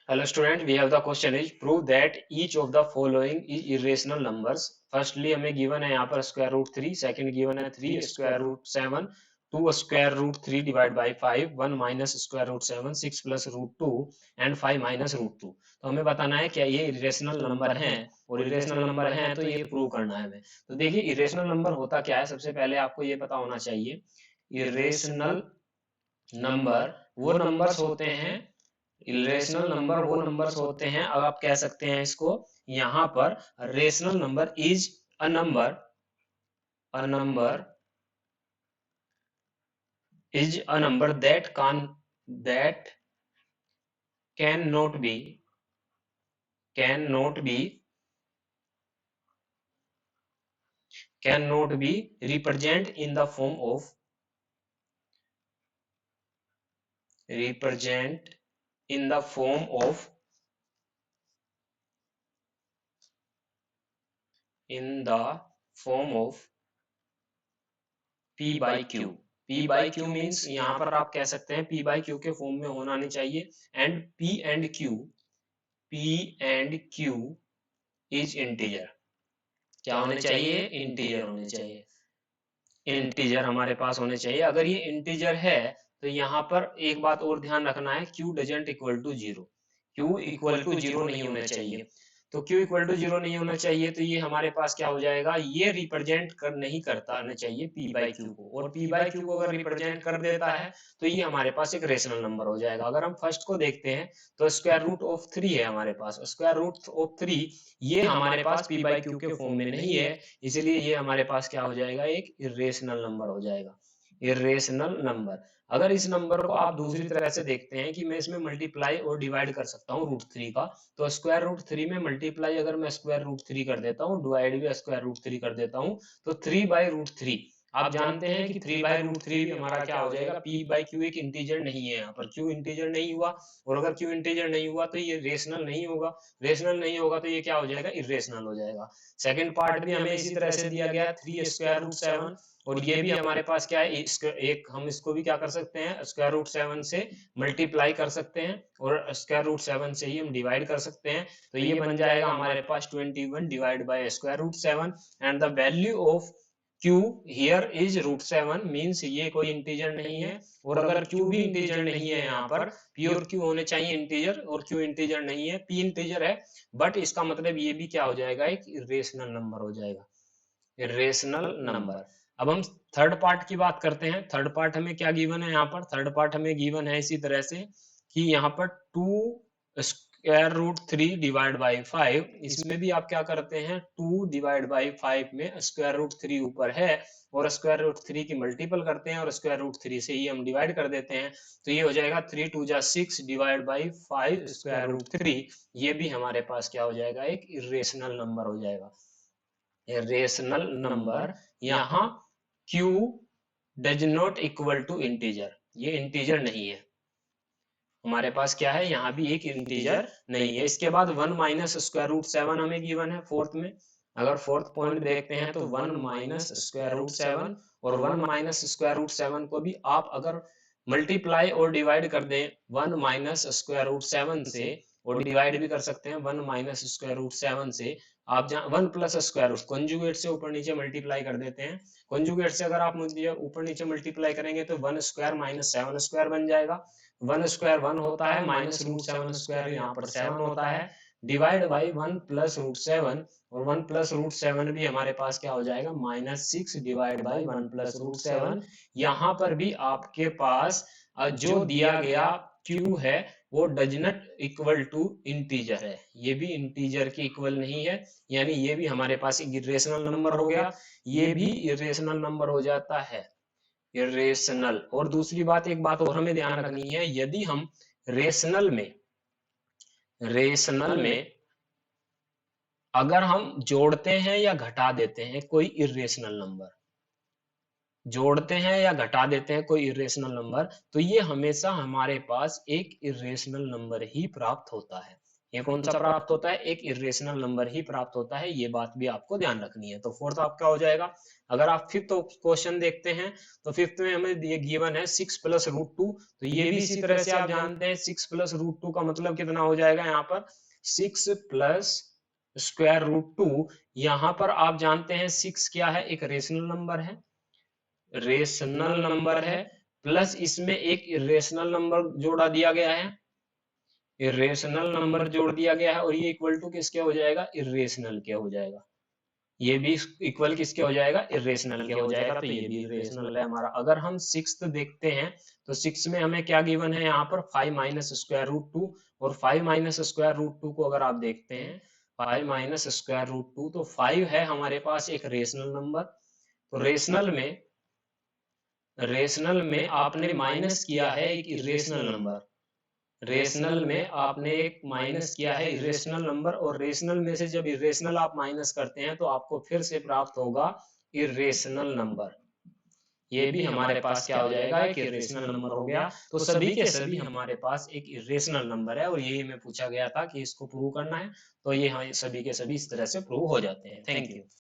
Hello student, we have the question is prove that each of the following is irrational numbers. Firstly हमें given है यहाँ पर square root 3, second given है 3 square root 7, 2 square root 3 divided by 5, 1 minus square root 7, 6 plus root 2 and 5 minus root 2. तो हमें बताना है क्या ये irrational नंबर हैं, और irrational नंबर हैं तो ये प्रूव करना है हमें. तो देखिए irrational नंबर होता क्या है, सबसे पहले आपको ये पता होना चाहिए. irrational नंबर वो नंबर्स होते हैं, इरेशनल नंबर वो नंबर्स होते हैं, अब आप कह सकते हैं इसको यहां पर rational number is a number is a number that can not be represent in the form of P by Q. P by Q means यहाँ पर आप कह सकते हैं P by Q के फॉर्म में होना नहीं चाहिए. And P and Q is integer. क्या होने चाहिए? इंटीजर होने चाहिए. इंटीजर हमारे पास होने चाहिए. अगर ये इंटीजर है तो यहाँ पर एक बात और ध्यान रखना है, Q doesn't equal to zero. Q equal to zero नहीं होना चाहिए. तो Q इक्वल टू जीरो नहीं होना चाहिए, तो ये हमारे पास क्या हो जाएगा, ये रिप्रेजेंट नहीं करता आना चाहिए P बाई Q को, और P बाई Q को अगर रिप्रेजेंट कर देता है तो ये हमारे पास एक रेशनल नंबर हो जाएगा. अगर हम फर्स्ट को देखते हैं तो स्क्वायर रूट ऑफ 3 है हमारे पास. स्क्वायर रूट ऑफ 3 ये हमारे पास P बाई Q के फॉर्म में नहीं है, इसलिए ये हमारे पास क्या हो जाएगा, एक इरेशनल नंबर हो जाएगा. Irrational number. अगर इस नंबर को आप दूसरी तरह से देखते हैं कि मैं इसमें मल्टीप्लाई और डिवाइड कर सकता हूँ रूट 3 का, तो स्क्वायर रूट 3 में मल्टीप्लाई अगर मैं स्क्वायर रूट 3 कर देता हूँ, डिवाइड भी स्क्वायर रूट 3 कर देता हूँ, तो 3 बाई रूट 3. आप जानते हैं कि 3 बाई रूट 3 भी हमारा क्या हो जाएगा, P बाई Q एक इंटीजर नहीं है. यहाँ पर Q इंटीजर नहीं हुआ, और अगर Q इंटीजर नहीं हुआ तो ये रेशनल नहीं होगा. रेशनल नहीं होगा तो ये क्या हो जाएगा, इरेशनल हो जाएगा. सेकंड पार्ट भी हमें इसी तरह से दिया गया, 3 स्क्वायर रूट 7, और ये भी हमारे पास क्या है, एक हम इसको भी क्या कर सकते हैं, स्क्वायर रूट 7 से मल्टीप्लाई कर सकते हैं, और स्क्वायर रूट 7 से ही हम डिवाइड कर सकते हैं. तो ये बन जाएगा हमारे पास 21 divide by square root 7, and the value of Q here is root 7, means ये कोई इंटीजर नहीं है. और अगर Q भी इंटीजर नहीं है, यहाँ पर P और Q होने चाहिए इंटीजर, और Q इंटीजर नहीं है, P इंटीजर है, बट इसका मतलब ये भी क्या हो जाएगा, एक इरेशनल नंबर हो जाएगा. Irrational number. अब हम थर्ड पार्ट की बात करते हैं. थर्ड पार्ट हमें क्या गिवन है, यहाँ पर थर्ड पार्ट हमें गिवन है इसी तरह से कि यहाँ पर 2 स्क्वायर रूट 3 डिवाइड बाई 5. इसमें भी आप क्या करते हैं, 2 डिवाइड बाई 5 में स्क्वायर रूट 3 ऊपर है, और स्क्वायर रूट 3 की मल्टीपल करते हैं, और स्क्वायर रूट 3 से ही हम डिवाइड कर देते हैं. तो ये हो जाएगा 3 2 जा 6 डिवाइड बाई 5 स्क्वायर रूट 3. ये भी हमारे पास क्या हो जाएगा, एक इरेशनल नंबर हो जाएगा. Rational number. यहाँ Q does not equal to integer, ये इंटीजर नहीं है हमारे पास. क्या है, यहाँ भी एक इंटीजर नहीं है. इसके बाद 1 माइनस स्क्वायर रूट 7 हमें गिवन है फोर्थ में. अगर फोर्थ पॉइंट देखते हैं तो 1 माइनस स्क्वायर रूट 7, और 1 माइनस स्क्वायर रूट 7 को भी आप अगर मल्टीप्लाई और डिवाइड कर दें 1 माइनस स्क्वायर रूट 7 से, और डिवाइड भी कर सकते हैं 1 माइनस स्क्वायर रूट 7 से. आप जहाँ 1 प्लस स्क्वायर रूट कंजुगेट से ऊपर नीचे मल्टीप्लाई कर देते हैं. कंजुगेट से अगर आप मुझे ऊपर नीचे मल्टीप्लाई करेंगे तो 1 स्क्वायर माइनस 7 स्क्वायर बन जाएगा. 1 स्क्वायर 1 होता है, माइनस रूट 7 स्क्वायर यहाँ पर 7 होता है, डिवाइड बाई 1 प्लस रूट 7, और 1 प्लस रूट 7 भी हमारे पास क्या हो जाएगा, minus 6 divide by 1 plus root 7. यहाँ पर भी आपके पास जो दिया गया Q है वो does not equal to integer है, ये भी इंटीजर की इक्वल नहीं है, यानी ये भी हमारे पास इरेशनल नंबर हो गया. ये भी इरेशनल नंबर हो जाता है, इरेशनल. और दूसरी बात, एक बात और हमें ध्यान रखनी है, यदि हम रेशनल में अगर हम जोड़ते हैं या घटा देते हैं कोई इरेशनल नंबर, जोड़ते हैं या घटा देते हैं कोई इरेशनल नंबर, तो ये हमेशा हमारे पास एक इरेशनल नंबर ही प्राप्त होता है. ये कौन सा प्राप्त होता है, एक इरेशनल नंबर ही प्राप्त होता है, ये बात भी आपको ध्यान रखनी है। तो फोर्थ आपका हो जाएगा। अगर आप फिफ्थ क्वेश्चन देखते हैं तो फिफ्थ में हमें ये गिवन है 6 प्लस रूट टू, तो ये भी इसी तरह से आप जानते हैं 6 प्लस रूट टू का मतलब कितना हो जाएगा, यहाँ पर 6 प्लस स्क्वायर रूट टू। यहाँ पर आप जानते हैं 6 क्या है, एक रेशनल नंबर है, रेशनल नंबर है, प्लस इसमें एक इरेशनल नंबर जोड़ा दिया गया है, इरेशनल नंबर जोड़ दिया गया है, और ये इक्वल टू किसके हो जाएगा, इरेशनल के हो जाएगा। ये भी इक्वल किसके हो जाएगा, इरेशनल के हो जाएगा, तो ये भी इरेशनल है हमारा। अगर हम सिक्स्थ देखते हैं तो सिक्स में हमें क्या गिवन है, यहाँ पर 5 माइनस स्क्वायर रूट टू, और 5 माइनस स्क्वायर रूट टू को अगर आप देखते हैं 5 माइनस स्क्वायर रूट टू, तो 5 है हमारे पास एक रेशनल नंबर। तो रेशनल में आपने माइनस किया है एक इरेशनल नंबर, रेशनल में आपने एक माइनस किया है इरेशनल नंबर, और रेशनल में से जब इरेशनल आप माइनस करते हैं तो आपको फिर से प्राप्त होगा इरेशनल नंबर। ये भी हमारे पास क्या हो जाएगा, एक इरेशनल नंबर हो गया। तो सभी के सभी हमारे पास एक इरेशनल नंबर है, और यही हमें पूछा गया था कि इसको प्रूव करना है, तो ये सभी के सभी इस तरह से प्रूव हो जाते हैं। Thank you.